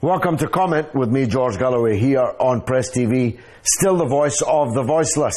Welcome to Comment with me, George Galloway, here on Press TV, still the voice of the voiceless.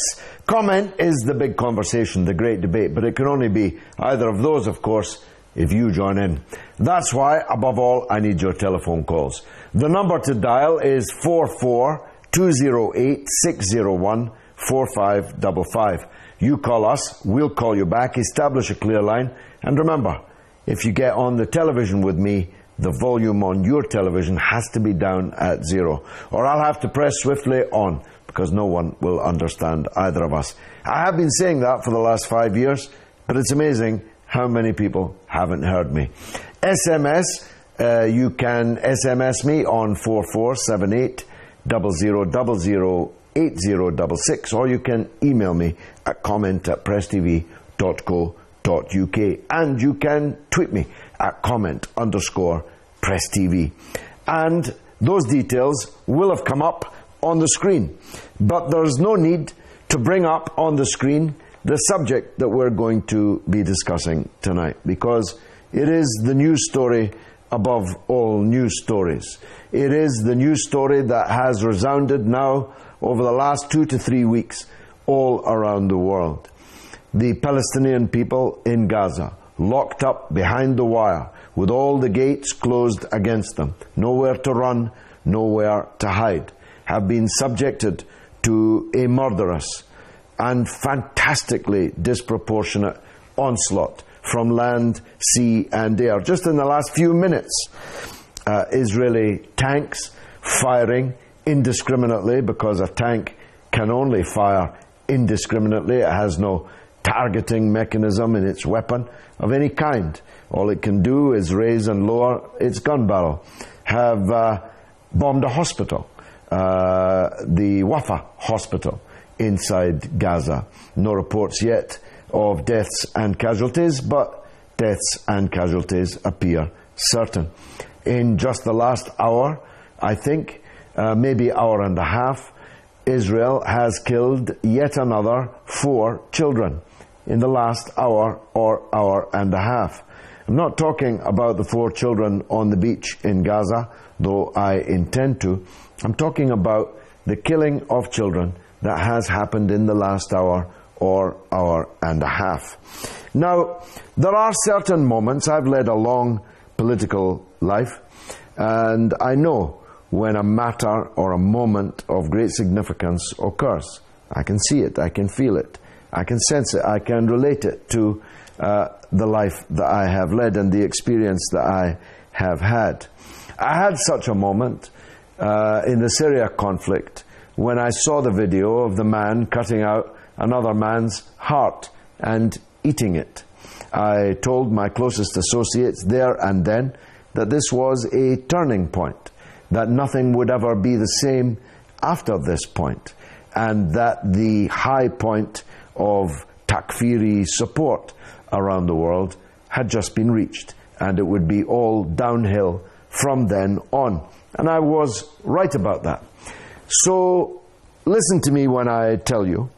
Comment is the big conversation, the great debate, but it can only be either of those, of course, if you join in. That's why, above all, I need your telephone calls. The number to dial is 44-208-601-4555. You call us, we'll call you back, establish a clear line, and remember, if you get on the television with me, the volume on your television has to be down at 0, or I'll have to press swiftly on, because no one will understand either of us. I have been saying that for the last 5 years, but it's amazing how many people haven't heard me. SMS, you can SMS me on 4478 00008066, or you can email me at comment@presstv.co.uk, and you can tweet me at comment_PressTV. And those details will have come up on the screen. But there's no need to bring up on the screen the subject that we're going to be discussing tonight, because it is the news story above all news stories. It is the news story that has resounded now over the last 2 to 3 weeks all around the world. The Palestinian people in Gaza, locked up behind the wire, with all the gates closed against them, nowhere to run, nowhere to hide, have been subjected to a murderous and fantastically disproportionate onslaught from land, sea and air. Just in the last few minutes, Israeli tanks firing indiscriminately, because a tank can only fire indiscriminately. It has no targeting mechanism in its weapon of any kind. All it can do is raise and lower its gun barrel. Have bombed a hospital, the Wafa hospital inside Gaza. No reports yet of deaths and casualties, but deaths and casualties appear certain. In just the last hour, I think, maybe hour and a half, Israel has killed yet another 4 children in the last hour or hour and a half. I'm not talking about the 4 children on the beach in Gaza, though I intend to. I'm talking about the killing of children that has happened in the last hour or hour and a half. Now, there are certain moments. I've led a long political life, and I know when a matter or a moment of great significance occurs. I can see it, I can feel it, I can sense it, I can relate it to the life that I have led and the experience that I have had. I had such a moment in the Syria conflict when I saw the video of the man cutting out another man's heart and eating it. I told my closest associates there and then that this was a turning point, that nothing would ever be the same after this point, and that the high point of Takfiri support around the world had just been reached, and it would be all downhill from then on. And I was right about that. So listen to me when I tell you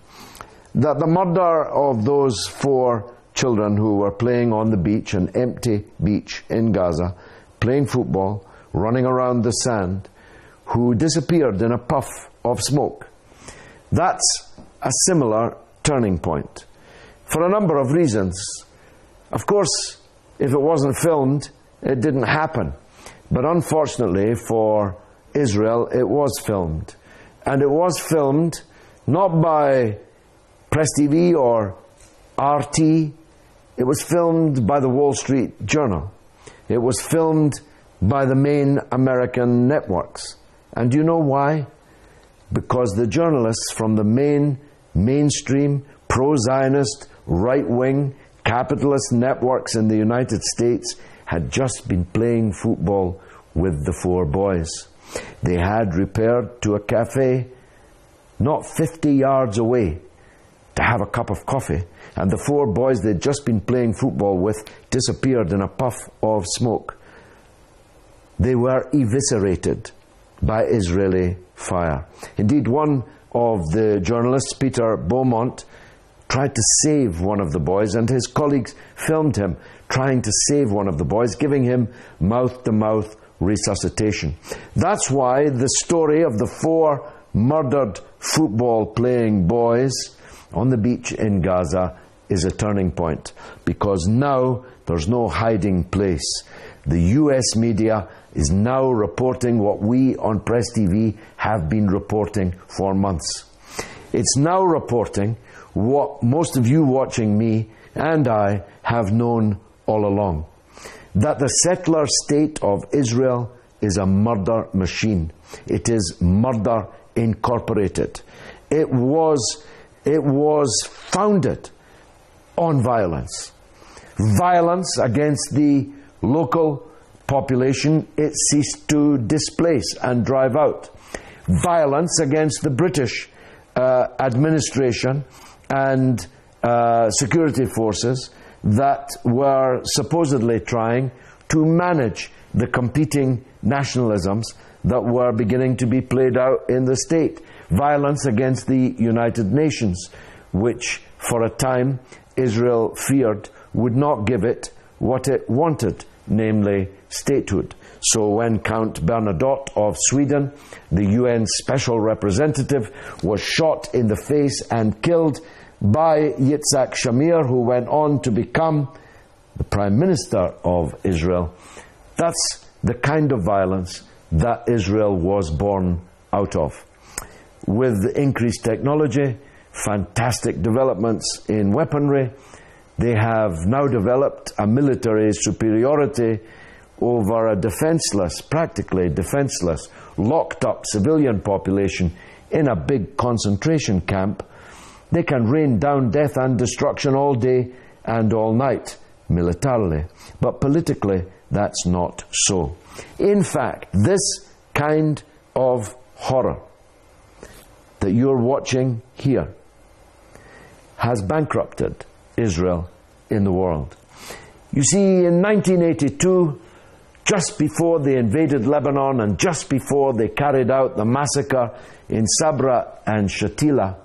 that the murder of those 4 children who were playing on the beach, an empty beach in Gaza, playing football, running around the sand, who disappeared in a puff of smoke, that's a similar turning point, for a number of reasons. Of course, if it wasn't filmed, it didn't happen. But unfortunately for Israel, it was filmed. And it was filmed not by Press TV or RT. It was filmed by the Wall Street Journal. It was filmed by the main American networks. And do you know why? Because the journalists from the mainstream, pro-Zionist, right-wing, capitalist networks in the United States had just been playing football with the 4 boys. They had repaired to a cafe not 50 yards away to have a cup of coffee, and the 4 boys they'd just been playing football with disappeared in a puff of smoke. They were eviscerated by Israeli fire. Indeed, one of the journalists, Peter Beaumont, tried to save one of the boys, and his colleagues filmed him trying to save one of the boys, giving him mouth-to-mouth resuscitation. That's why the story of the 4 murdered football-playing boys on the beach in Gaza is a turning point, because now there's no hiding place. The US media is now reporting what we on Press TV have been reporting for months. It's now reporting what most of you watching me and I have known all along, that the settler state of Israel is a murder machine. It is murder incorporated. It was founded on violence. Violence against the local population it ceased to displace and drive out. Violence against the British administration and security forces that were supposedly trying to manage the competing nationalisms that were beginning to be played out in the state. Violence against the United Nations, which for a time Israel feared would not give it what it wanted, namely statehood. So when Count Bernadotte of Sweden, the UN Special Representative, was shot in the face and killed by Yitzhak Shamir, who went on to become the Prime Minister of Israel, that's the kind of violence that Israel was born out of. With increased technology, fantastic developments in weaponry, they have now developed a military superiority over a defenseless, practically defenseless, locked up civilian population in a big concentration camp. They can rain down death and destruction all day and all night, militarily. But politically, that's not so. In fact, this kind of horror that you're watching here has bankrupted Israel in the world. You see, in 1982, just before they invaded Lebanon and just before they carried out the massacre in Sabra and Shatila,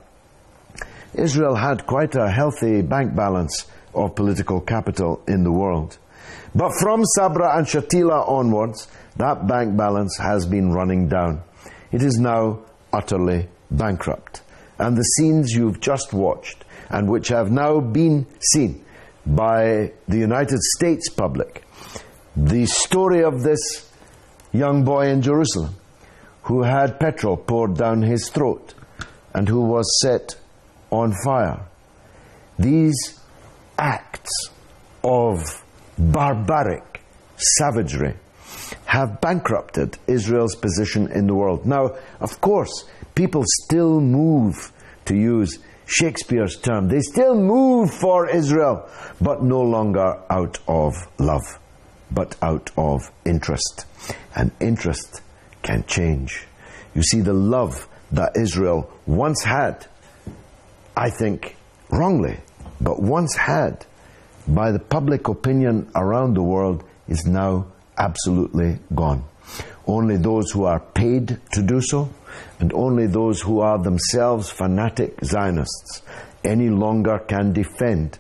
Israel had quite a healthy bank balance of political capital in the world. But from Sabra and Shatila onwards, that bank balance has been running down. It is now utterly bankrupt. And the scenes you've just watched, and which have now been seen by the United States public, the story of this young boy in Jerusalem who had petrol poured down his throat and who was set on fire. These acts of barbaric savagery have bankrupted Israel's position in the world. Now, of course, people still move, to use Shakespeare's term, they still move for Israel, but no longer out of love, but out of interest. And interest can change. You see, the love that Israel once had, I think wrongly, but once had by the public opinion around the world, is now absolutely gone. Only those who are paid to do so, and only those who are themselves fanatic Zionists, any longer can defend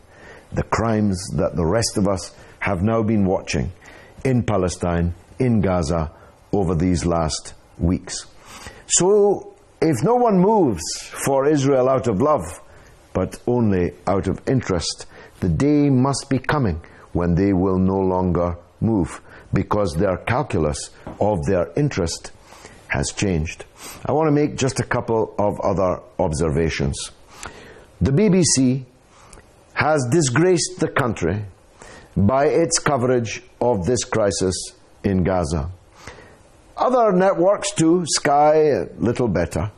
the crimes that the rest of us have now been watching in Palestine, in Gaza, over these last weeks. So, if no one moves for Israel out of love, but only out of interest, the day must be coming when they will no longer move, because their calculus of their interest has changed. I want to make just a couple of other observations. The BBC has disgraced the country by its coverage of this crisis in Gaza. Other networks too, Sky a little better,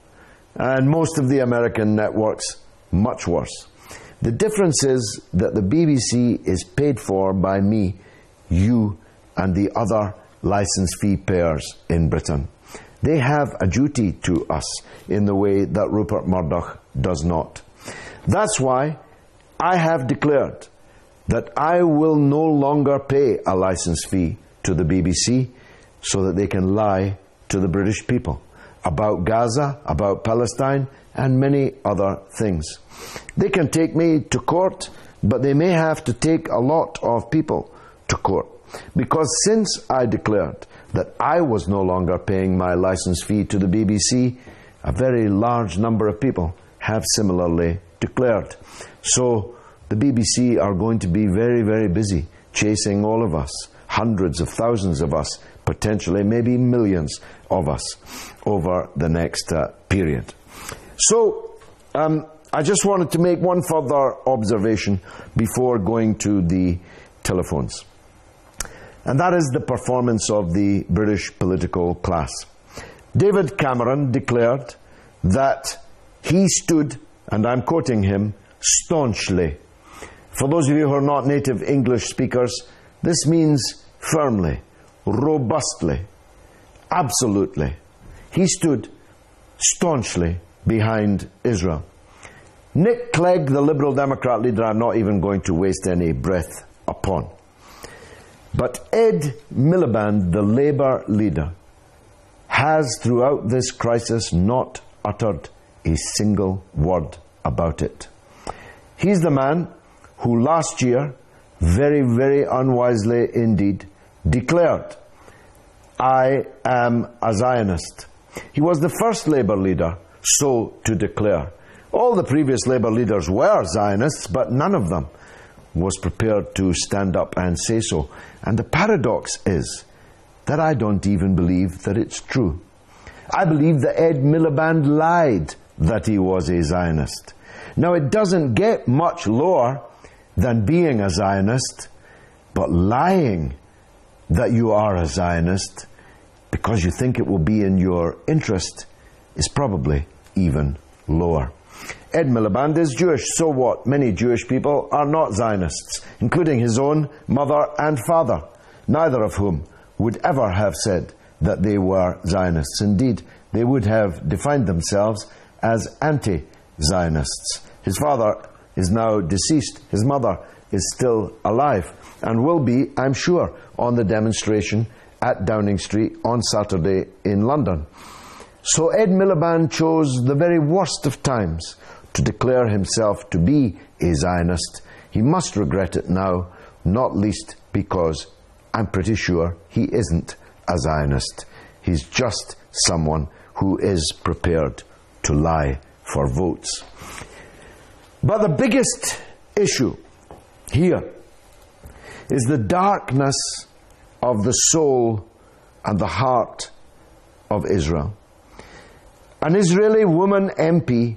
and most of the American networks much worse. The difference is that the BBC is paid for by me, you, and the other license fee payers in Britain. They have a duty to us in the way that Rupert Murdoch does not. That's why I have declared that I will no longer pay a license fee to the BBC so that they can lie to the British people about Gaza, about Palestine, and many other things. They can take me to court, but they may have to take a lot of people to court. because since I declared that I was no longer paying my license fee to the BBC, a very large number of people have similarly declared. So the BBC are going to be very, very busy chasing all of us, hundreds of thousands of us, potentially maybe millions of us over the next period. So I just wanted to make one further observation before going to the telephones. And that is the performance of the British political class. David Cameron declared that he stood, and I'm quoting him, staunchly. For those of you who are not native English speakers, this means firmly, robustly, absolutely. He stood staunchly behind Israel. Nick Clegg, the Liberal Democrat leader, I'm not even going to waste any breath upon. But Ed Miliband, the Labour leader, has throughout this crisis not uttered a single word about it. He's the man who last year, very, very unwisely indeed, declared, "I am a Zionist." He was the first Labour leader so to declare. All the previous Labour leaders were Zionists, but none of them was prepared to stand up and say so. And the paradox is that I don't even believe that it's true. I believe that Ed Miliband lied that he was a Zionist. Now, it doesn't get much lower than being a Zionist, but lying that you are a Zionist because you think it will be in your interest is probably even lower. Ed Miliband is Jewish, so what? Many Jewish people are not Zionists, including his own mother and father, neither of whom would ever have said that they were Zionists. Indeed, they would have defined themselves as anti-Zionists. His father is now deceased. His mother is still alive and will be, I'm sure, on the demonstration at Downing Street on Saturday in London. So Ed Miliband chose the very worst of times to declare himself to be a Zionist. He must regret it now, not least because I'm pretty sure he isn't a Zionist. He's just someone who is prepared to lie for votes. But the biggest issue here is the darkness of the soul and the heart of Israel. An Israeli woman MP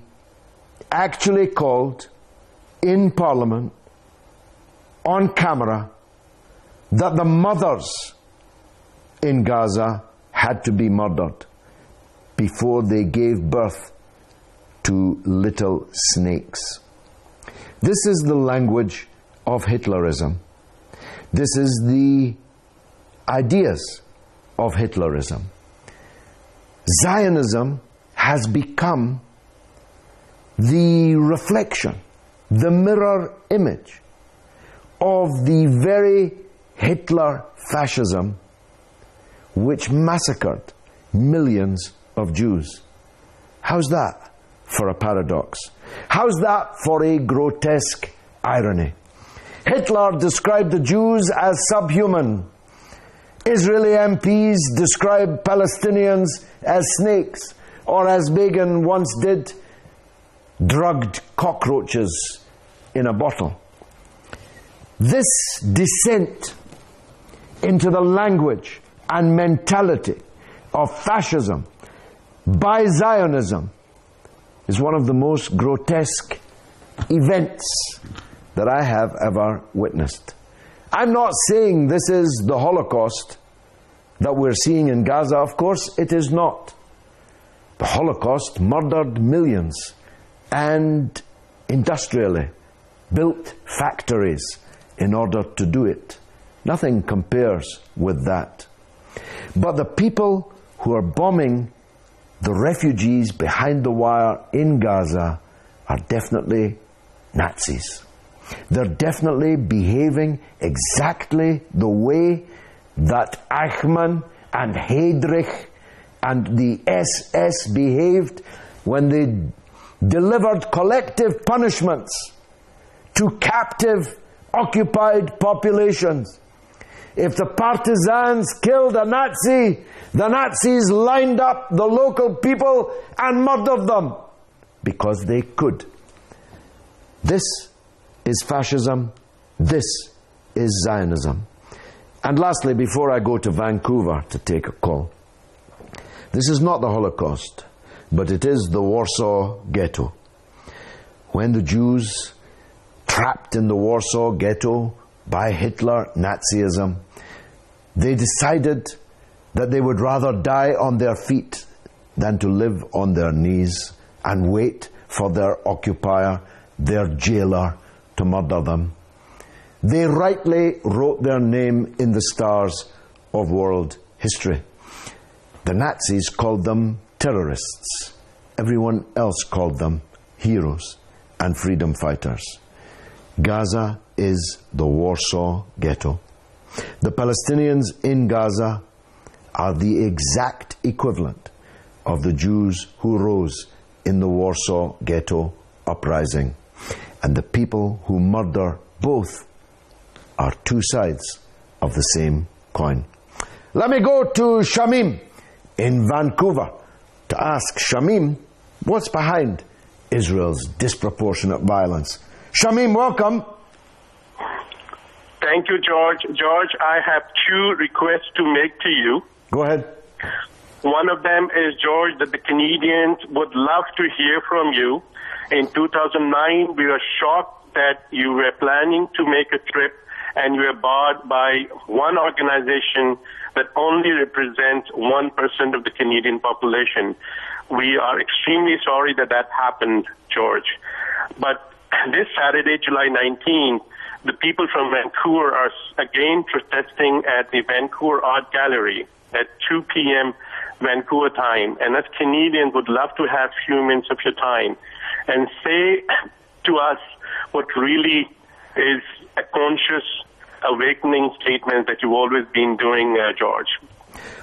actually called in Parliament on camera that the mothers in Gaza had to be murdered before they gave birth to little snakes. This is the language of Hitlerism. This is the ideas of Hitlerism. Zionism has become the reflection, the mirror image of the very Hitler fascism which massacred millions of Jews. How's that for a paradox? How's that for a grotesque irony? Hitler described the Jews as subhuman. Israeli MPs described Palestinians as snakes, or as Begin once did, drugged cockroaches in a bottle. This descent into the language and mentality of fascism by Zionism is one of the most grotesque events that I have ever witnessed. I'm not saying this is the Holocaust that we're seeing in Gaza. Of course, it is not. The Holocaust murdered millions and industrially built factories in order to do it. Nothing compares with that. But the people who are bombing the refugees behind the wire in Gaza are definitely Nazis. They're definitely behaving exactly the way that Eichmann and Heydrich and the SS behaved when they delivered collective punishments to captive, occupied populations. If the partisans killed a Nazi, the Nazis lined up the local people and murdered them because they could. This is fascism. This is Zionism. And lastly, before I go to Vancouver to take a call, this is not the Holocaust, but it is the Warsaw Ghetto. When the Jews, trapped in the Warsaw Ghetto by Hitler, Nazism, they decided that they would rather die on their feet than to live on their knees and wait for their occupier, their jailer, to murder them. They rightly wrote their name in the stars of world history. The Nazis called them terrorists. Everyone else called them heroes and freedom fighters. Gaza is the Warsaw Ghetto. The Palestinians in Gaza are the exact equivalent of the Jews who rose in the Warsaw Ghetto uprising. And the people who murder both are two sides of the same coin. Let me go to Shamim in Vancouver to ask Shamim what's behind Israel's disproportionate violence. Shamim, welcome. Thank you, George. George, I have two requests to make to you. Go ahead. One of them is, George, that the Canadians would love to hear from you. In 2009, we were shocked that you were planning to make a trip and you were barred by one organization that only represents 1% of the Canadian population. We are extremely sorry that that happened, George. But this Saturday, July 19th, the people from Vancouver are again protesting at the Vancouver Art Gallery at 2 p.m. Vancouver time. And as Canadians, would love to have few minutes of your time and say to us what really is a conscious awakening statement that you've always been doing, George.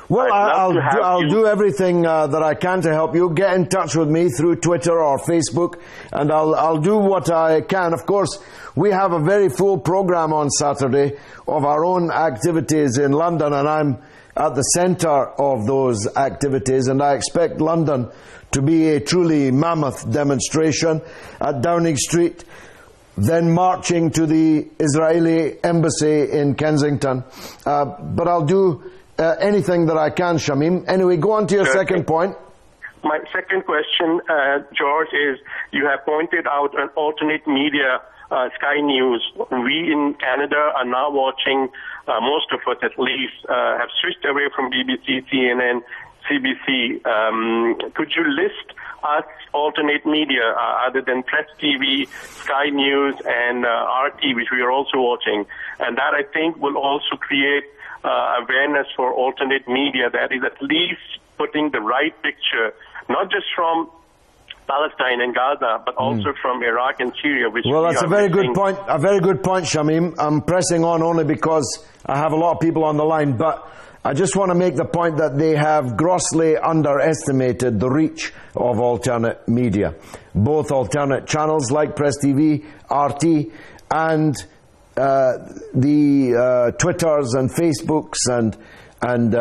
Well, I'll do everything that I can to help you. Get in touch with me through Twitter or Facebook, and I'll do what I can. Of course, we have a very full program on Saturday of our own activities in London, and I'm at the centre of those activities, and I expect London to be a truly mammoth demonstration at Downing Street, then marching to the Israeli embassy in Kensington. But I'll do anything that I can, Shamim. Anyway, go on to your second point. My second question, George, is you have pointed out an alternate media, Sky News. We in Canada are now watching, most of us at least, have switched away from BBC, CNN, CBC. Could you list us alternate media other than Press TV, Sky News, and RT, which we are also watching? And that, I think, will also create awareness for alternate media that is at least putting the right picture, not just from Palestine and Gaza, but also from Iraq and Syria. Which well, that's a very good point. A very good point, Shamim. I'm pressing on only because I have a lot of people on the line, but I just want to make the point that they have grossly underestimated the reach of alternate media, both alternate channels like Press TV, RT, and the Twitters and Facebooks and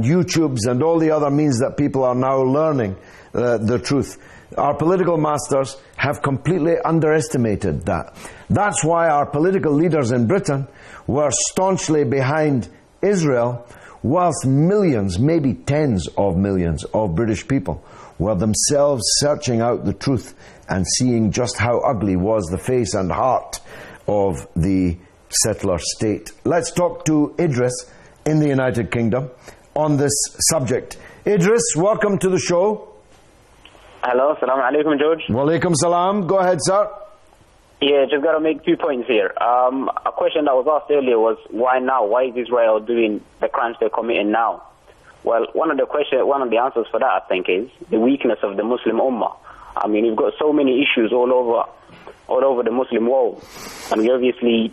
YouTubes and all the other means that people are now learning the truth. Our political masters have completely underestimated that. That's why our political leaders in Britain were staunchly behind Israel, whilst millions, maybe tens of millions of British people were themselves searching out the truth and seeing just how ugly was the face and heart of the settler state. Let's talk to Idris in the United Kingdom on this subject. Idris, welcome to the show. Hello, Assalamu alaikum, George. Walaikum salam. Go ahead, sir. Yeah, just got to make 2 points here. A question that was asked earlier was, why now? Why is Israel doing the crimes they're committing now? Well, one of the answers for that, I think, is the weakness of the Muslim Ummah. I mean, you've got so many issues all over the Muslim world, and we obviously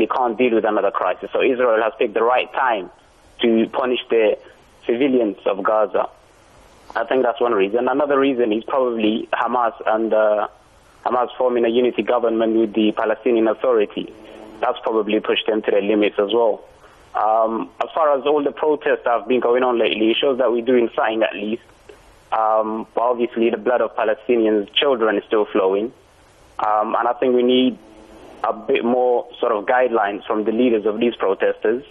can't deal with another crisis. So Israel has picked the right time to punish the civilians of Gaza. I think that's one reason. Another reason is probably Hamas and Hamas forming a unity government with the Palestinian Authority. That's probably pushed them to their limits as well. As far as all the protests that have been going on lately, it shows that we're doing something at least. But obviously the blood of Palestinians' children is still flowing. And I think we need a bit more sort of guidelines from the leaders of these protesters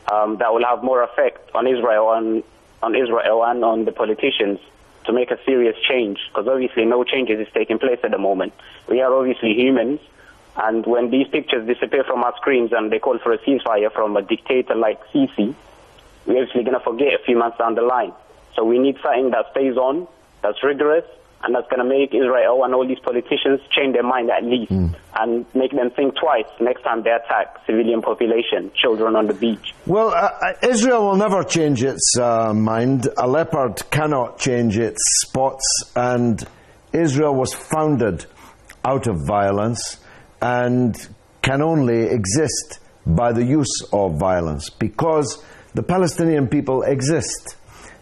that will have more effect on Israel and on the politicians to make a serious change, because obviously no changes is taking place at the moment. We are obviously humans, and when these pictures disappear from our screens and they call for a ceasefire from a dictator like Sisi, we're obviously going to forget a few months down the line. So we need something that stays on, that's rigorous, and that's going to make Israel and all these politicians change their mind at least, and make them think twice next time they attack civilian population, children on the beach. Well, Israel will never change its mind. A leopard cannot change its spots, and Israel was founded out of violence and can only exist by the use of violence, because the Palestinian people exist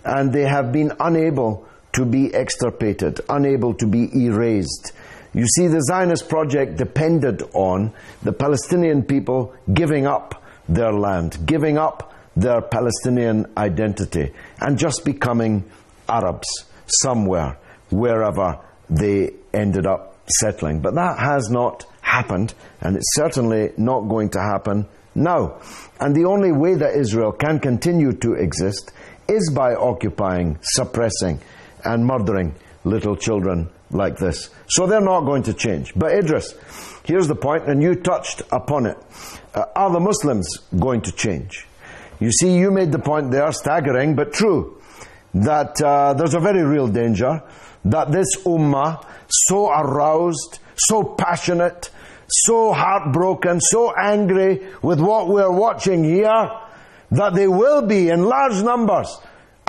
and they have been unable to be extirpated, unable to be erased. You see, the Zionist project depended on the Palestinian people giving up their land, giving up their Palestinian identity, and just becoming Arabs somewhere, wherever they ended up settling. But that has not happened, and it's certainly not going to happen now. And the only way that Israel can continue to exist is by occupying, suppressing, and murdering little children like this. So they're not going to change. But Idris, here's the point, and you touched upon it. Are the Muslims going to change? You see, you made the point there, staggering but true, that there's a very real danger that this ummah, so aroused, so passionate, so heartbroken, so angry with what we're watching here, that they will be in large numbers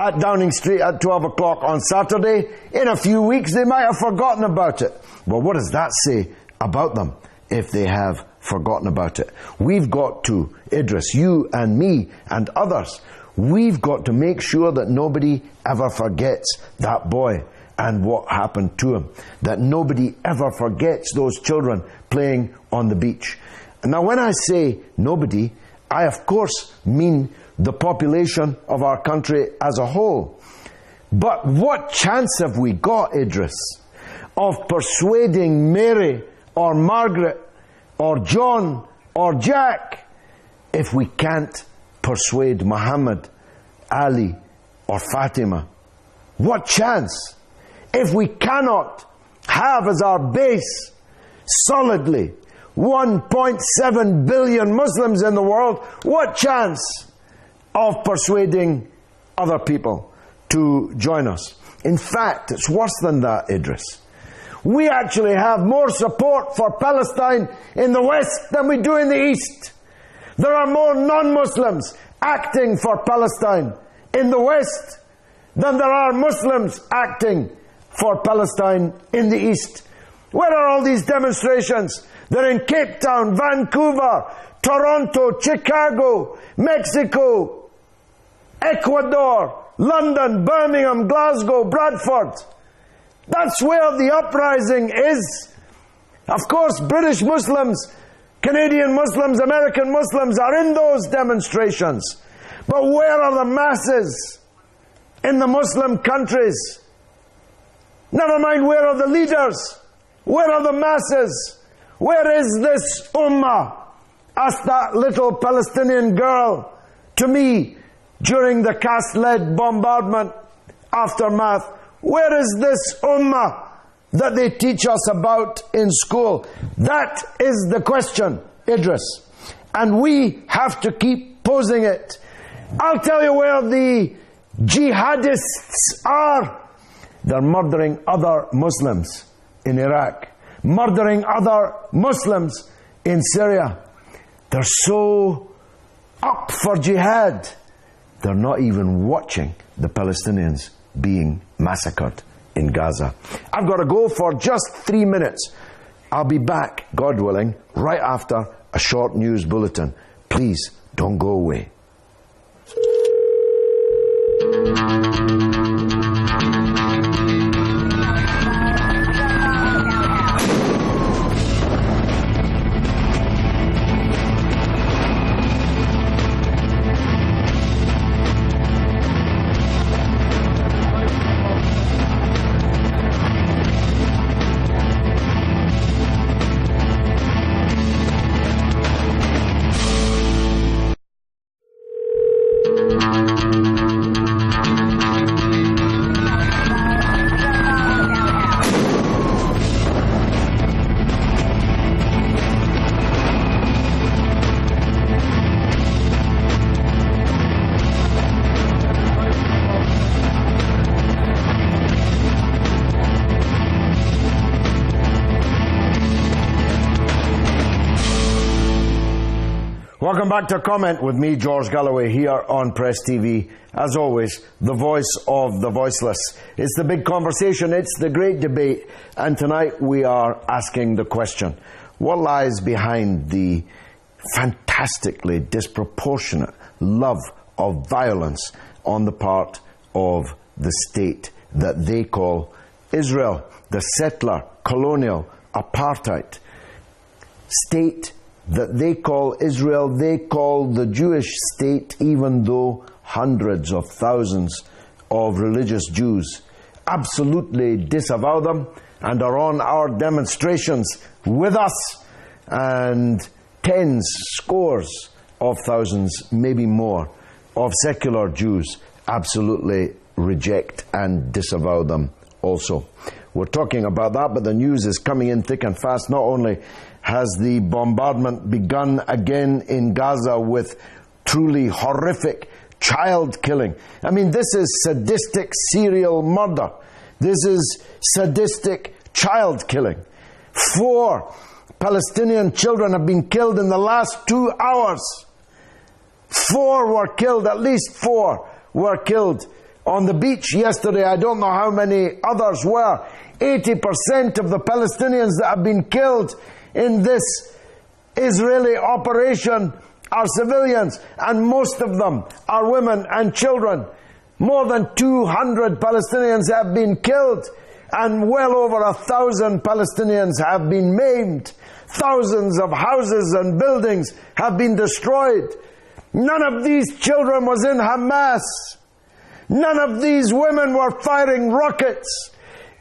at Downing Street at 12 o'clock on Saturday. In a few weeks they might have forgotten about it. Well, what does that say about them if they have forgotten about it? We've got to, Idris, you and me and others, we've got to make sure that nobody ever forgets that boy and what happened to him. That nobody ever forgets those children playing on the beach. Now, when I say nobody, I of course mean the population of our country as a whole. But what chance have we got, Idris, of persuading Mary or Margaret or John or Jack if we can't persuade Muhammad, Ali or Fatima? What chance? If we cannot have as our base solidly 1.7 billion Muslims in the world, what chance of persuading other people to join us? In fact, it's worse than that, Idris. We actually have more support for Palestine in the West than we do in the East. There are more non-Muslims acting for Palestine in the West than there are Muslims acting for Palestine in the East. Where are all these demonstrations? They're in Cape Town, Vancouver, Toronto, Chicago, Mexico, Ecuador, London, Birmingham, Glasgow, Bradford. That's where the uprising is. Of course, British Muslims, Canadian Muslims, American Muslims are in those demonstrations. But where are the masses in the Muslim countries? Never mind, where are the leaders? Where are the masses? Where is this ummah? Asked that little Palestinian girl to me during the cast-led bombardment aftermath. Where is this ummah that they teach us about in school? That is the question, Idris. And we have to keep posing it. I'll tell you where the jihadists are. They're murdering other Muslims in Iraq, murdering other Muslims in Syria. They're so up for jihad, they're not even watching the Palestinians being massacred in Gaza. I've got to go for just 3 minutes. I'll be back, God willing, right after a short news bulletin. Please don't go away. Welcome back to Comment with me, George Galloway, here on Press TV. As always, the voice of the voiceless. It's the big conversation, it's the great debate, and tonight we are asking the question, what lies behind the fantastically disproportionate love of violence on the part of the state that they call Israel, the settler, colonial, apartheid state that they call Israel, they call the Jewish state, even though hundreds of thousands of religious Jews absolutely disavow them and are on our demonstrations with us, and tens, scores of thousands, maybe more, of secular Jews absolutely reject and disavow them also. We're talking about that, but the news is coming in thick and fast. Not only has the bombardment begun again in Gaza with truly horrific child killing. I mean, this is sadistic serial murder. This is sadistic child killing. 4 Palestinian children have been killed in the last 2 hours. 4 were killed, at least 4 were killed on the beach yesterday. I don't know how many others were. 80% of the Palestinians that have been killed in this Israeli operation are civilians, and most of them are women and children. More than 200 Palestinians have been killed, and well over 1,000 Palestinians have been maimed. Thousands of houses and buildings have been destroyed. None of these children was in Hamas. None of these women were firing rockets.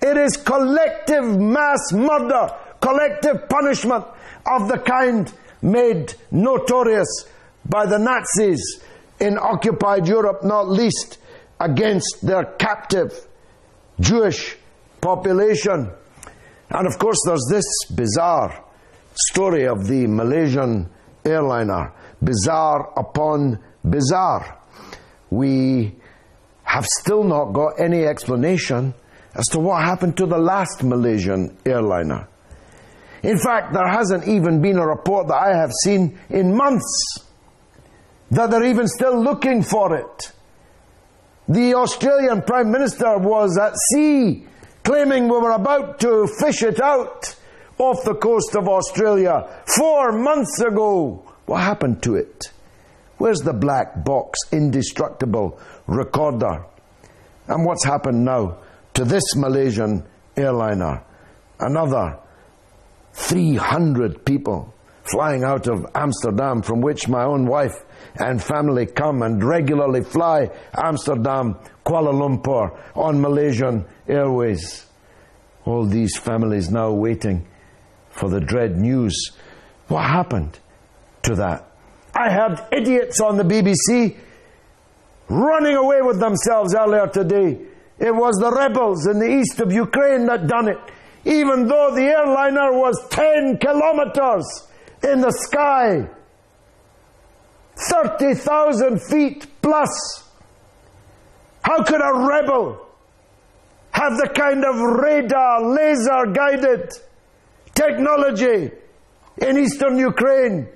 It is collective mass murder, collective punishment of the kind made notorious by the Nazis in occupied Europe, not least against their captive Jewish population. And of course there's this bizarre story of the Malaysian airliner, bizarre upon bizarre. We have still not got any explanation as to what happened to the last Malaysian airliner. In fact, there hasn't even been a report that I have seen in months that they're even still looking for it. The Australian Prime Minister was at sea claiming we were about to fish it out off the coast of Australia 4 months ago. What happened to it? Where's the black box, indestructible recorder? And what's happened now to this Malaysian airliner? Another 300 people flying out of Amsterdam, from which my own wife and family come and regularly fly Amsterdam, Kuala Lumpur on Malaysian Airways. All these families now waiting for the dread news. What happened to that? I heard idiots on the BBC running away with themselves earlier today. It was the rebels in the east of Ukraine that done it, even though the airliner was 10 kilometers in the sky, 30,000 feet plus. How could a rebel have the kind of radar, laser-guided technology in eastern Ukraine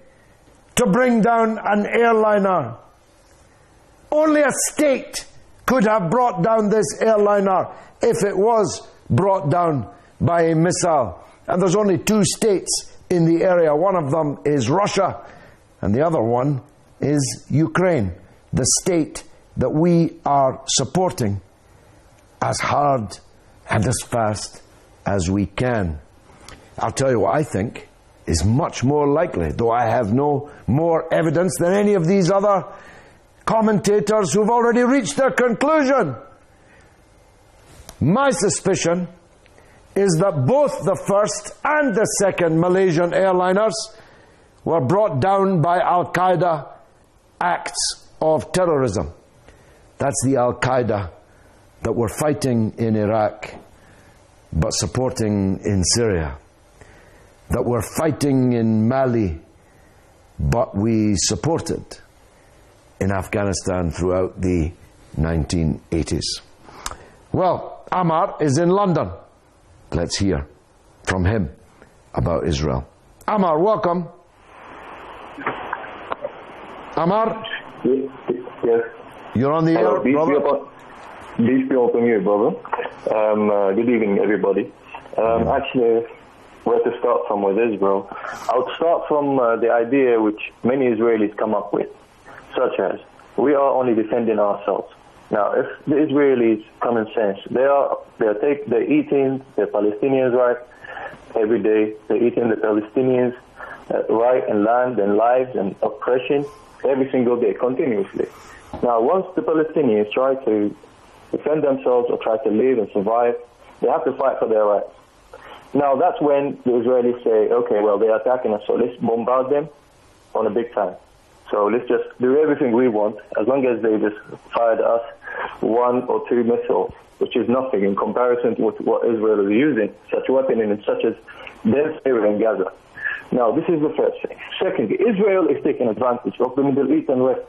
to bring down an airliner? Only a state could have brought down this airliner if it was brought down by a missile. And there's only 2 states in the area. One of them is Russia, and the other one is Ukraine, the state that we are supporting as hard and as fast as we can. I'll tell you what I think is much more likely, though I have no more evidence than any of these other commentators who've already reached their conclusion. My suspicion is that both the first and the second Malaysian airliners were brought down by Al-Qaeda acts of terrorism. That's the Al-Qaeda that were fighting in Iraq but supporting in Syria, that were fighting in Mali but we supported in Afghanistan throughout the 1980s. Well, Amar is in London. Let's hear from him about Israel. Amar, welcome. Amar? Yes. You're on the air, brother. Peace be upon you, brother. Good evening, everybody. Actually, where to start from with Israel? I would start from the idea which many Israelis come up with, such as, we are only defending ourselves. Now, if the Israelis, common sense, they're eating the Palestinians' right every day. They're eating the Palestinians' right and land and lives and oppression every single day, continuously. Now, once the Palestinians try to defend themselves or try to live and survive, they have to fight for their rights. Now, that's when the Israelis say, okay, well, they're attacking us, so let's bombard them on a big time. So let's just do everything we want, as long as they just fired us 1 or 2 missiles, which is nothing in comparison to what Israel is using, such weaponry such as dense area in Gaza. Now, this is the first thing. Secondly, Israel is taking advantage of the Middle East and West.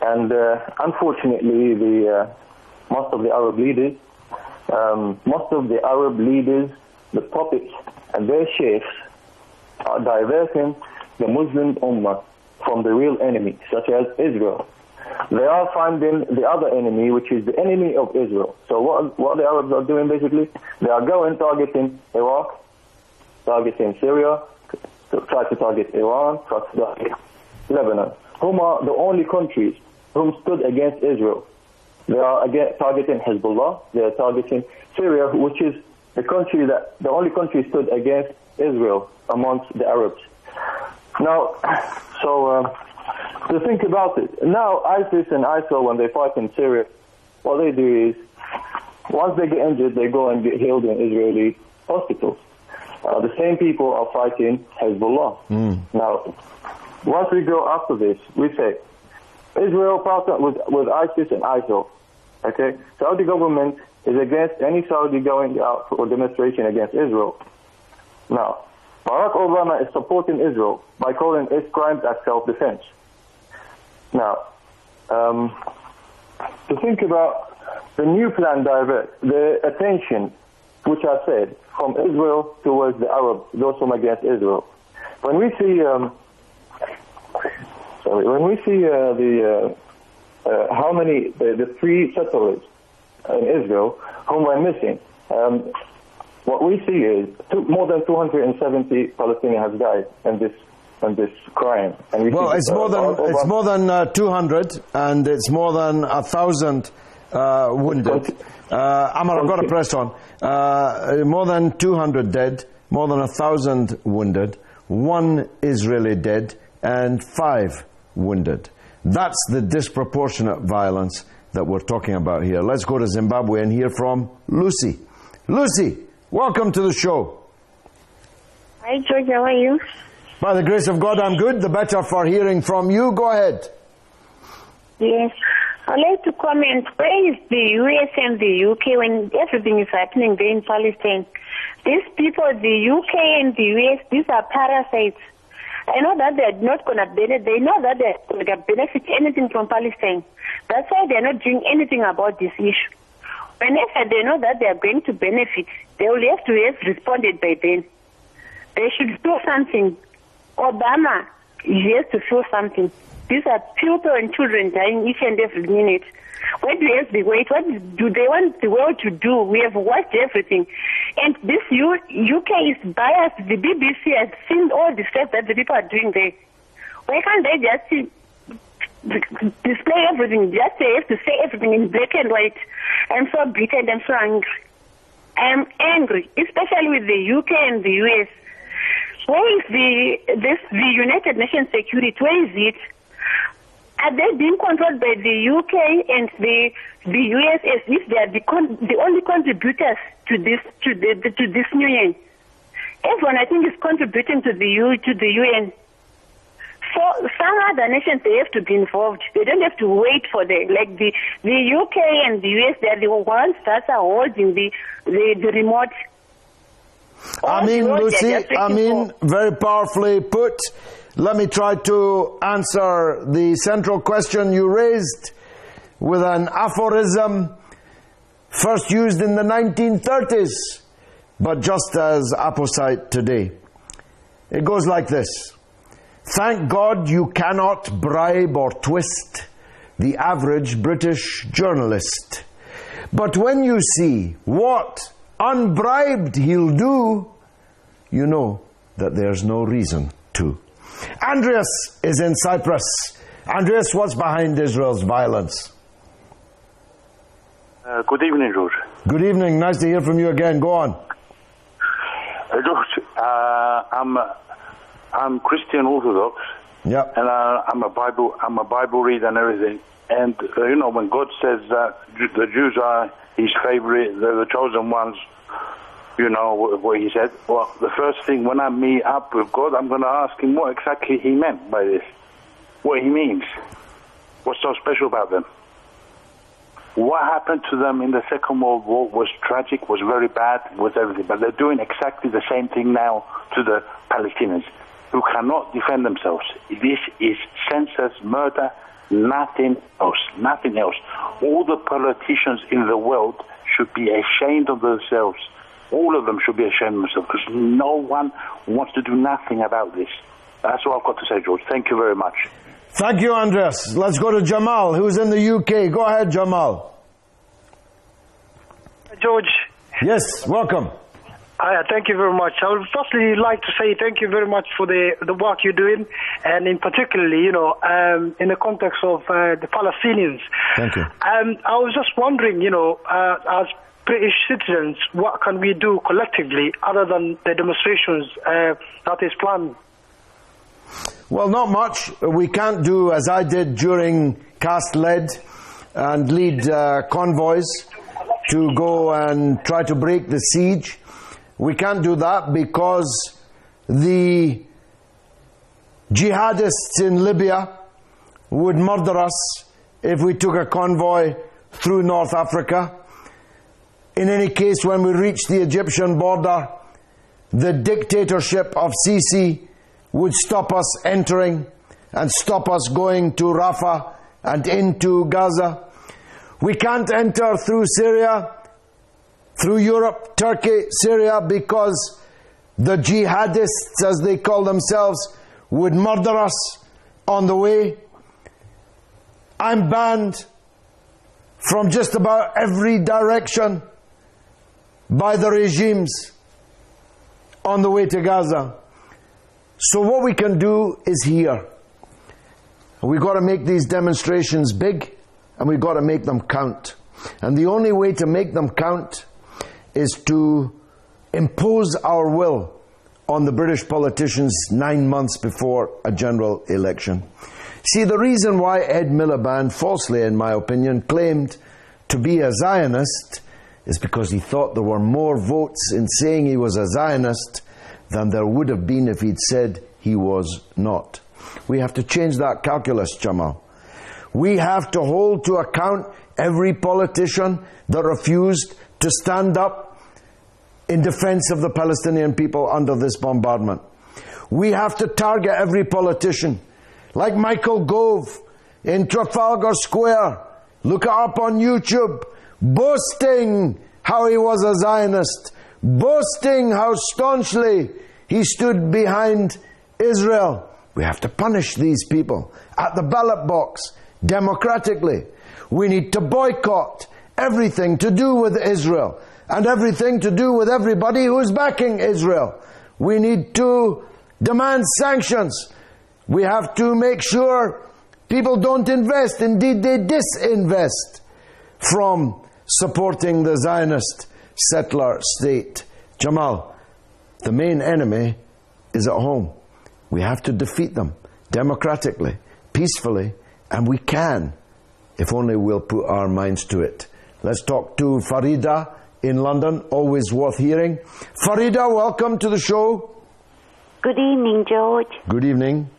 And unfortunately, most of the Arab leaders, the puppets and their sheikhs are diverting the Muslim Ummah from the real enemy, such as Israel. They are finding the other enemy, which is the enemy of Israel. So what the Arabs are doing, basically, they are going targeting Iraq, targeting Syria, try to target Iran, try to target Lebanon, whom are the only countries whom stood against Israel. They are targeting Hezbollah, they are targeting Syria, which is the only country stood against Israel amongst the Arabs. Now, to think about it, now ISIS and ISIL, when they fight in Syria, what they do is, once they get injured, they go and get healed in Israeli hospitals. The same people are fighting Hezbollah. Now, once we go after this, we say, Israel partnered with ISIS and ISIL. Okay? Saudi government is against any Saudi going out for a demonstration against Israel. Now, Barack Obama is supporting Israel by calling its crimes as self-defense. Now, to think about the new plan divert the attention, which I said, from Israel towards the Arabs, those who are against Israel. When we see, how many the 3 settlers in Israel whom we're missing, what we see is more than 270 Palestinians have died in this crime. And it's more than 200, and it's more than 1,000 wounded. Amar, I've got to press on. More than 200 dead, more than 1,000 wounded, 1 Israeli dead, and 5 wounded. That's the disproportionate violence that we're talking about here. Let's go to Zimbabwe and hear from Lucy. Lucy, welcome to the show. Hi, George, how are you? By the grace of God, I'm good. The better for hearing from you. Go ahead. Yes. I'd like to comment, where is the US and the UK when everything is happening there in Palestine? These people, the UK and the US, these are parasites. I know that they're not going to benefit. They know that they're going to benefit anything from Palestine. That's why they're not doing anything about this issue. Whenever they know that they're going to benefit, they will have to have responded by then. They should do something. Obama, he has to do something. These are people and children dying each and every minute. What do we have to wait? What do they want the world to do? We have watched everything. And this UK is biased. The BBC has seen all the stuff that the people are doing there. Why can't they just display everything? Just they have to say everything in black and white. I'm so bitter and I'm so angry. I am angry, especially with the UK and the US. Where is the United Nations security? Where is it? Are they being controlled by the UK and the US as if they are the only contributors to this union? Everyone, I think, is contributing to the UN. So some other nations, they have to be involved. They don't have to wait for the UK and the US. They are the ones that are holding the remote. Lucy, very powerfully put. Let me try to answer the central question you raised with an aphorism first used in the 1930s, but just as apposite today. It goes like this. Thank God you cannot bribe or twist the average British journalist. But when you see what unbribed he'll do, you know that there's no reason to. Andreas is in Cyprus. Andreas, what's behind Israel's violence? Good evening, George. Good evening. Nice to hear from you again. Go on. George, I'm Christian Orthodox. Yeah. And I'm a Bible reader and everything. And you know, when God says that the Jews are His favorite, they're the chosen ones, you know what He said. Well, the first thing when I meet up with God, I'm going to ask Him what exactly He meant by this, what He means, what's so special about them. What happened to them in the Second World War was tragic, was very bad, was everything. But they're doing exactly the same thing now to the Palestinians, who cannot defend themselves. This is senseless murder, nothing else, nothing else. All the politicians in the world should be ashamed of themselves. All of them should be ashamed of themselves, because no one wants to do nothing about this. That's what I've got to say, George. Thank you very much. Thank you, Andreas. Let's go to Jamal, who's in the UK. Go ahead, Jamal. George. Yes, welcome. Thank you very much. I would firstly like to say thank you very much for the work you're doing, and in particularly, you know, in the context of the Palestinians. Thank you. I was just wondering, you know, as British citizens, what can we do collectively other than the demonstrations that is planned? Well, not much. We can't do as I did during Cast Lead and lead convoys to go and try to break the siege. We can't do that because the jihadists in Libya would murder us if we took a convoy through North Africa. In any case, when we reach the Egyptian border, the dictatorship of Sisi would stop us entering and stop us going to Rafah and into Gaza. We can't enter through Syria, through Europe, Turkey, Syria, because the jihadists, as they call themselves, would murder us on the way. I'm banned from just about every direction by the regimes on the way to Gaza. So what we can do is here. We've got to make these demonstrations big, and we've got to make them count. And the only way to make them count is to impose our will on the British politicians 9 months before a general election. See, the reason why Ed Miliband, falsely in my opinion, claimed to be a Zionist is because he thought there were more votes in saying he was a Zionist than there would have been if he'd said he was not. We have to change that calculus, Jamal. We have to hold to account every politician that refused to stand up in defense of the Palestinian people under this bombardment. We have to target every politician, like Michael Gove in Trafalgar Square. Look it up on YouTube, boasting how he was a Zionist, boasting how staunchly he stood behind Israel. We have to punish these people at the ballot box, democratically. We need to boycott everything to do with Israel and everything to do with everybody who's backing Israel. We need to demand sanctions. We have to make sure people don't invest, indeed they disinvest from supporting the Zionist settler state. Jamal, the main enemy is at home. We have to defeat them democratically, peacefully, and we can, if only we'll put our minds to it. Let's talk to Farida in London, always worth hearing. Farida, welcome to the show. Good evening, George. Good evening.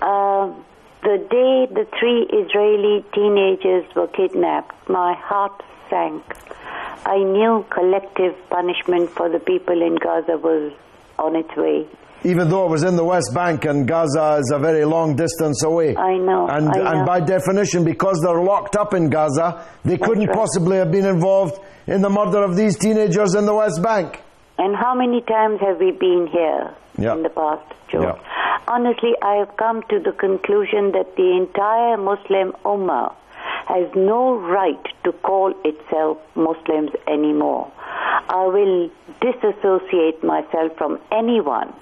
The day the 3 Israeli teenagers were kidnapped, my heart sank. I knew collective punishment for the people in Gaza was on its way. Even though it was in the West Bank and Gaza is a very long distance away. I know. And by definition, because they're locked up in Gaza, they couldn't possibly have been involved in the murder of these teenagers in the West Bank. And how many times have we been here in the past, George? Yeah. Honestly, I have come to the conclusion that the entire Muslim Ummah has no right to call itself Muslims anymore. I will disassociate myself from anyone,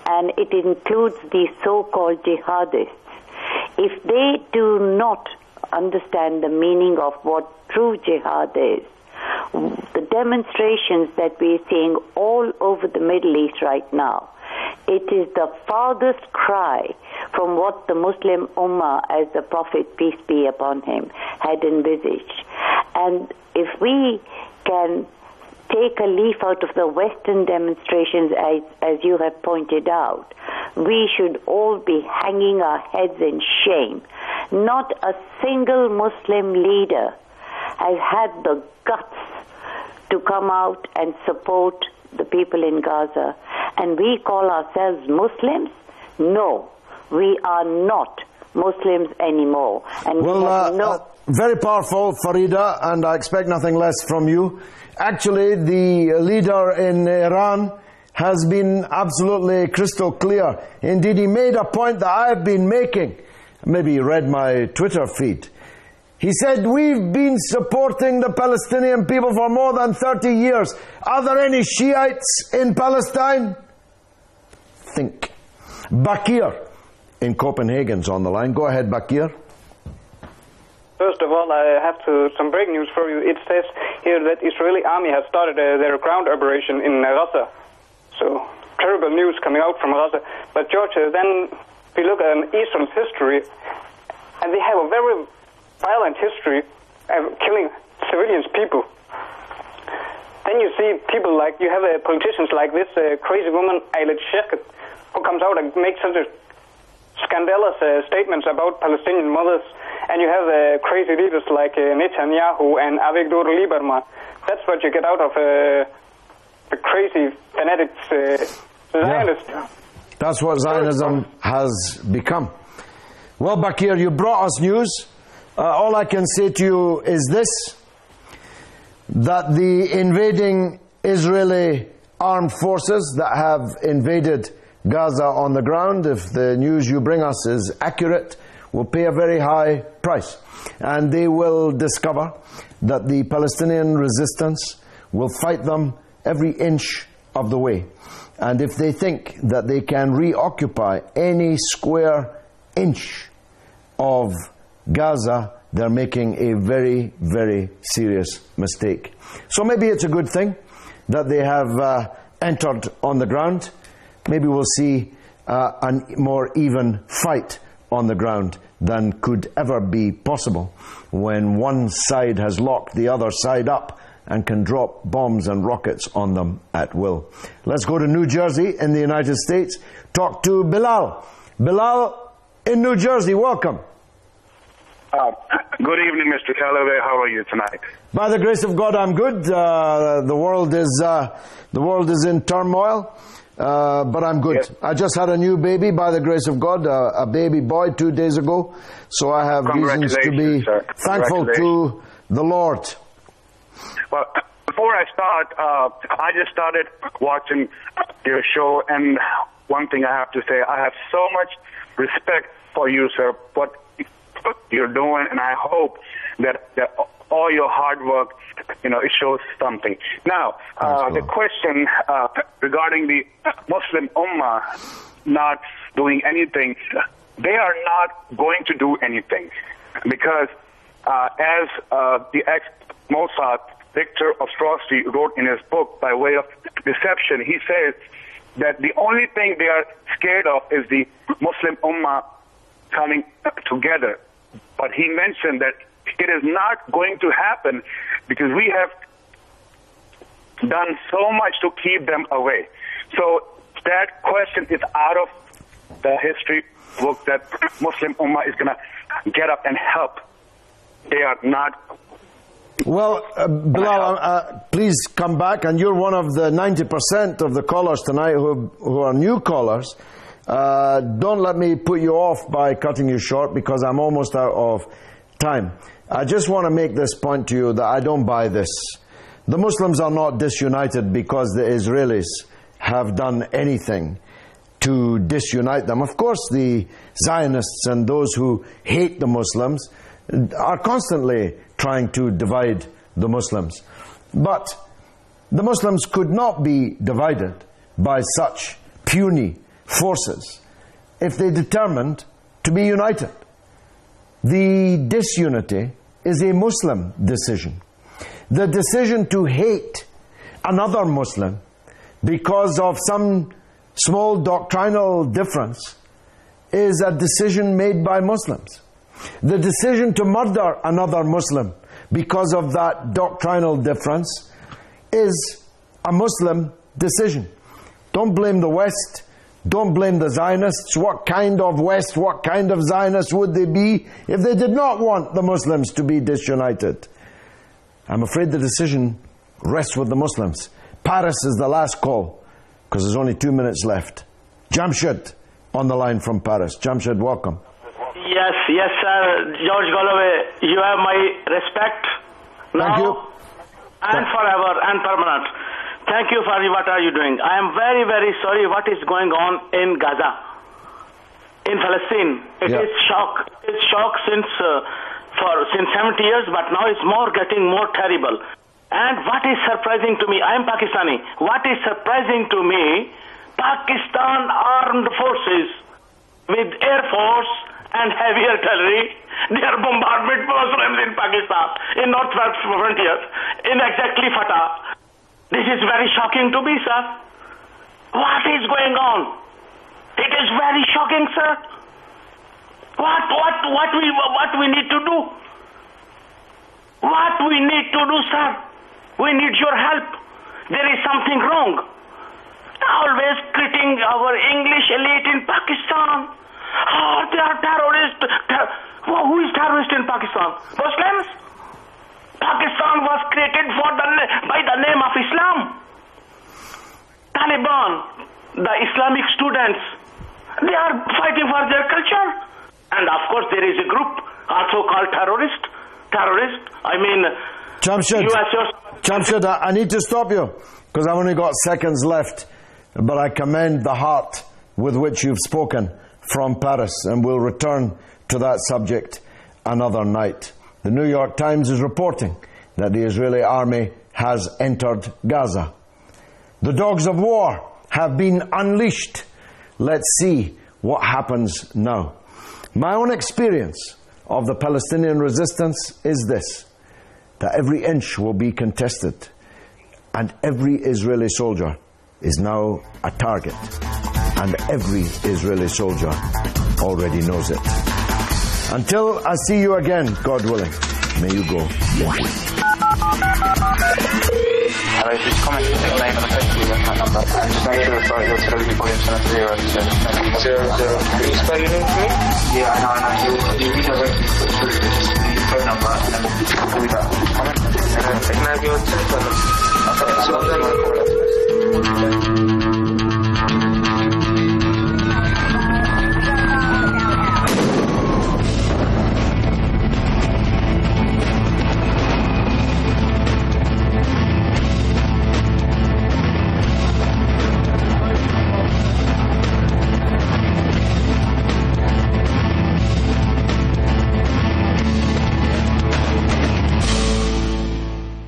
and it includes the so-called jihadists. If they do not understand the meaning of what true jihad is, the demonstrations that we're seeing all over the Middle East right now, it is the farthest cry from what the Muslim Ummah, as the Prophet, peace be upon him, had envisaged. And if we can take a leaf out of the Western demonstrations, as you have pointed out, we should all be hanging our heads in shame. Not a single Muslim leader has had the guts to come out and support the people in Gaza. And we call ourselves Muslims? No, we are not Muslims anymore. And very powerful, Farida, and I expect nothing less from you. Actually, the leader in Iran has been absolutely crystal clear. Indeed, he made a point that I've been making. Maybe you read my Twitter feed. He said, we've been supporting the Palestinian people for more than 30 years. Are there any Shiites in Palestine? Think. Bakir in Copenhagen's on the line. Go ahead, Bakir. First of all, I have some breaking news for you. It says here that Israeli army has started their ground operation in Gaza. So, terrible news coming out from Gaza. But George, then we look at Israel's history, and they have a very violent history of killing civilians, people. Then you see people like, you have politicians like this crazy woman, Ayla Sheikh, who comes out and makes such a scandalous statements about Palestinian mothers, and you have crazy leaders like Netanyahu and Avigdor Lieberman. That's what you get out of the crazy fanatics Zionists. Yeah. That's what Zionism has become. Well, Bakir, you brought us news. All I can say to you is this, that the invading Israeli armed forces that have invaded Gaza on the ground, if the news you bring us is accurate, will pay a very high price. And they will discover that the Palestinian resistance will fight them every inch of the way. And if they think that they can reoccupy any square inch of Gaza, they're making a very, very serious mistake. So maybe it's a good thing that they have entered on the ground. Maybe we'll see a more even fight on the ground than could ever be possible when one side has locked the other side up and can drop bombs and rockets on them at will. Let's go to New Jersey in the United States. Talk to Bilal. Bilal in New Jersey, welcome. Good evening, Mr. Galloway. How are you tonight? By the grace of God, I'm good. The world is in turmoil, but I'm good. Yes. I just had a new baby, by the grace of God, a baby boy 2 days ago. So I have reasons to be thankful to the Lord. Well, before I start, I just started watching your show, and one thing I have to say, I have so much respect for you, sir, what you're doing, and I hope that all your hard work, it shows something. Now, the question regarding the Muslim Ummah not doing anything, they are not going to do anything, because as the ex-Mossad Victor Ostrowski wrote in his book, By Way of Deception, he says that the only thing they are scared of is the Muslim Ummah coming together. But he mentioned that it is not going to happen because we have done so much to keep them away. So that question is out of the history book that Muslim Ummah is going to get up and help. They are not. Well, Bilal, please come back, and you're one of the 90% of the callers tonight who are new callers. Don't let me put you off by cutting you short, because I'm almost out of time. I just want to make this point to you that I don't buy this, The Muslims are not disunited because the Israelis have done anything to disunite them. Of course, the Zionists and those who hate the Muslims are constantly trying to divide the Muslims. But the Muslims could not be divided by such puny forces if they determined to be united. The disunity is a Muslim decision. The decision to hate another Muslim because of some small doctrinal difference is a decision made by Muslims. The decision to murder another Muslim because of that doctrinal difference is a Muslim decision. Don't blame the West. Don't blame the Zionists. What kind of West, what kind of Zionists would they be if they did not want the Muslims to be disunited? I'm afraid the decision rests with the Muslims. Paris is the last call, because there's only 2 minutes left. Jamshid on the line from Paris. Jamshid, welcome. Yes, sir. George Galloway, you have my respect now. Thank you. And forever and permanent. Thank you for what are you doing. I am very, very sorry what is going on in Gaza, in Palestine. It is shock. It's shock since 70 years, but now it's getting more terrible. And what is surprising to me, I am Pakistani. What is surprising to me, Pakistan armed forces with air force and heavy artillery, they are bombarding Muslims in Pakistan, in northwest frontier, in exactly Fatah. This is very shocking to me, sir. What is going on? It is very shocking, sir. What we need to do? What we need to do, sir? We need your help. There is something wrong. Always critiquing our English elite in Pakistan. Oh, they are terrorists. Who is terrorist in Pakistan? Muslims? Pakistan was created by the name of Islam. Taliban, the Islamic students, they are fighting for their culture. And of course there is a group also called terrorist. Jamshid, I need to stop you because I've only got seconds left. But I commend the heart with which you've spoken from Paris, and we'll return to that subject another night. The New York Times is reporting that the Israeli army has entered Gaza. The dogs of war have been unleashed. Let's see what happens now. My own experience of the Palestinian resistance is this, that every inch will be contested, and every Israeli soldier is now a target, and every Israeli soldier already knows it. Until I see you again, God willing, may you go. Hello, just comment your name and the Facebook account number, and just make sure that your television volume's on 0. 0. Can you spell your name for me? Yeah, I know. You redirect me to the phone number, and then we'll do that. Comment. Can I have your telephone number? Okay, so I'll